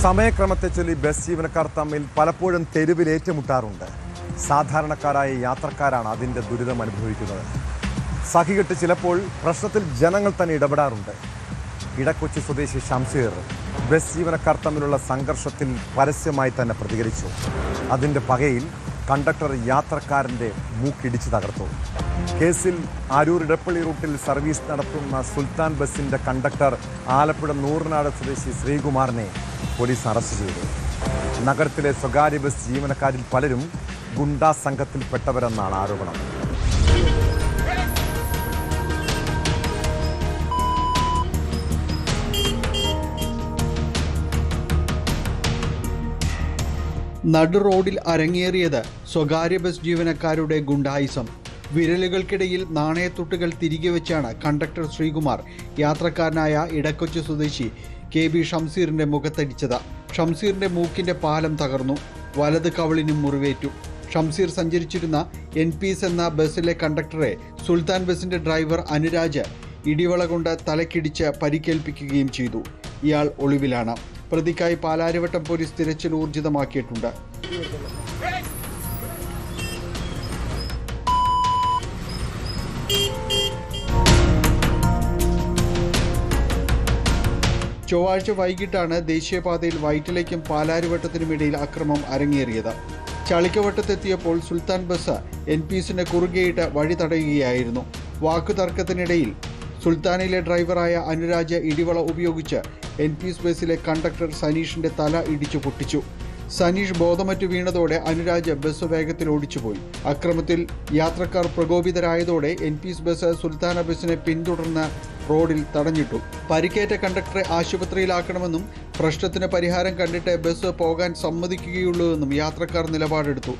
സമയക്രമത്തെ ചൊല്ലി ബസ് ജീവനക്കാർ തമ്മിൽ പലപ്പോഴും തെരുവിൽ ഏറ്റുമുട്ടാറുണ്ട്. സാധാരണക്കാരായ യാത്രക്കാരാണ് അതിൻ്റെ ദുരിതം അനുഭവിക്കുന്നത്. സഹികെട്ട് ചിലപ്പോൾ പ്രശ്നത്തിൽ ജനങ്ങൾ തന്നെ ഇടപെടാറുണ്ട്. ഇടക്കൊച്ചി സ്വദേശി ഷംസീർ ബസ് ജീവനക്കാർ തമ്മിലുള്ള സംഘർഷത്തിൽ പരസ്യമായി തന്നെ പ്രതികരിച്ചു. അതിൻ്റെ പകയിൽ കണ്ടക്ടർ യാത്രക്കാരൻ്റെ മൂക്കിടിച്ചു തകർത്തു. കേസിൽ അരൂർ ഇടപ്പള്ളി റൂട്ടിൽ സർവീസ് നടത്തുന്ന സുൽത്താൻ ബസിൻ്റെ കണ്ടക്ടർ ആലപ്പുഴ നൂറിനാട് സ്വദേശി ശ്രീകുമാറിനെ പോലീസ് അറസ്റ്റ് ചെയ്തു. നഗരത്തിലെ സ്വകാര്യ ബസ് ജീവനക്കാരിൽ പലരും ഗുണ്ടാ സംഘത്തിൽപ്പെട്ടവരെന്നാണ് ആരോപണം. നടു റോഡിൽ അരങ്ങേറിയത് സ്വകാര്യ ബസ് ജീവനക്കാരുടെ ഗുണ്ടായിസം. വിരലുകൾക്കിടയിൽ നാണയത്തുട്ടുകൾ തിരികെ വെച്ചാണ് കണ്ടക്ടർ ശ്രീകുമാർ യാത്രക്കാരനായ ഇടക്കൊച്ചി സ്വദേശി KB ഷംസീറിന്റെ മുഖത്തടിച്ചത്. ഷംസീറിന്റെ മൂക്കിന്റെ പാലം തകർന്നു, വലത് കവിളിനും മുറിവേറ്റു. ഷംസീർ സഞ്ചരിച്ചിരുന്ന NPS എന്ന ബസ്സിലെ കണ്ടക്ടറെ സുൽത്താൻ ബസിന്റെ ഡ്രൈവർ അനുരാജ് ഇടിവള കൊണ്ട് തലക്കിടിച്ച് പരിക്കേൽപ്പിക്കുകയും ചെയ്തു. ഇയാൾ ഒളിവിലാണ്. പ്രതിക്കായി പാലാരിവട്ടം പോലീസ് തിരച്ചിൽ ഊർജിതമാക്കിയിട്ടുണ്ട്. ചൊവ്വാഴ്ച വൈകിട്ടാണ് ദേശീയപാതയിൽ വൈറ്റിലയ്ക്കും പാലാരിവട്ടത്തിനുമിടയിൽ അക്രമം അരങ്ങേറിയത്. ചളിക്കവട്ടത്തെത്തിയപ്പോൾ സുൽത്താൻ ബസ് NPSന് കുറുകെയിട്ട് വഴി തടയുകയായിരുന്നു. വാക്കുതർക്കത്തിനിടയിൽ സുൽത്താനിലെ ഡ്രൈവറായ അനുരാജ് ഇടിവള ഉപയോഗിച്ച് NPS ബസ്സിലെ കണ്ടക്ടർ സനീഷിന്റെ തല ഇടിച്ചു പൊട്ടിച്ചു. സനീഷ് ബോധമറ്റു വീണതോടെ അനുരാജ് ബസ് വേഗത്തിൽ ഓടിച്ചുപോയി. അക്രമത്തിൽ യാത്രക്കാർ പ്രകോപിതരായതോടെ NPS ബസ് സുൽത്താന ബസ്സിനെ പിന്തുടർന്ന് റോഡിൽ തടഞ്ഞിട്ടു. പരിക്കേറ്റ കണ്ടക്ടറെ ആശുപത്രിയിലാക്കണമെന്നും പ്രശ്നത്തിന് പരിഹാരം കണ്ടിട്ട് ബസ് പോകാൻ സമ്മതിക്കുകയുള്ളൂവെന്നും യാത്രക്കാർ നിലപാടെടുത്തു.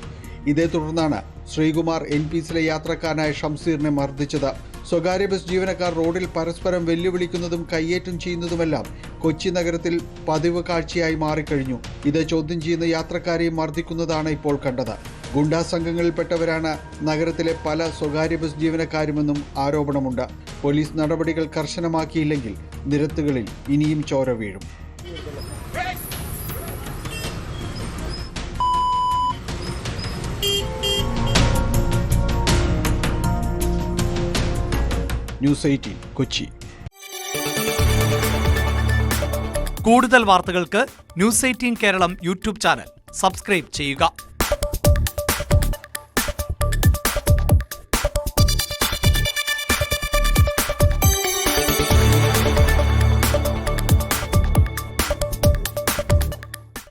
ഇതേ തുടർന്നാണ് ശ്രീകുമാർ NPSലെ യാത്രക്കാരനായ ഷംസീറിനെ മർദ്ദിച്ചത്. സ്വകാര്യ ബസ് ജീവനക്കാർ റോഡിൽ പരസ്പരം വെല്ലുവിളിക്കുന്നതും കയ്യേറ്റം ചെയ്യുന്നതുമെല്ലാം കൊച്ചി നഗരത്തിൽ പതിവ് കാഴ്ചയായി മാറിക്കഴിഞ്ഞു. ഇത് ചോദ്യം ചെയ്യുന്ന യാത്രക്കാരെയും മർദ്ദിക്കുന്നതാണ് ഇപ്പോൾ കണ്ടത്. ഗുണ്ടാ സംഘങ്ങളിൽപ്പെട്ടവരാണ് നഗരത്തിലെ പല സ്വകാര്യ ബസ് ജീവനക്കാരുമെന്നും ആരോപണമുണ്ട്. പോലീസ് നടപടികൾ കർശനമാക്കിയില്ലെങ്കിൽ നിരത്തുകളിൽ ഇനിയും ചോര വീഴും. ന്യൂസ് 18 കൊച്ചി. കൂടുതൽ വാർത്തകൾക്ക് news 18 Keralam YouTube channel subscribe ചെയ്യുക.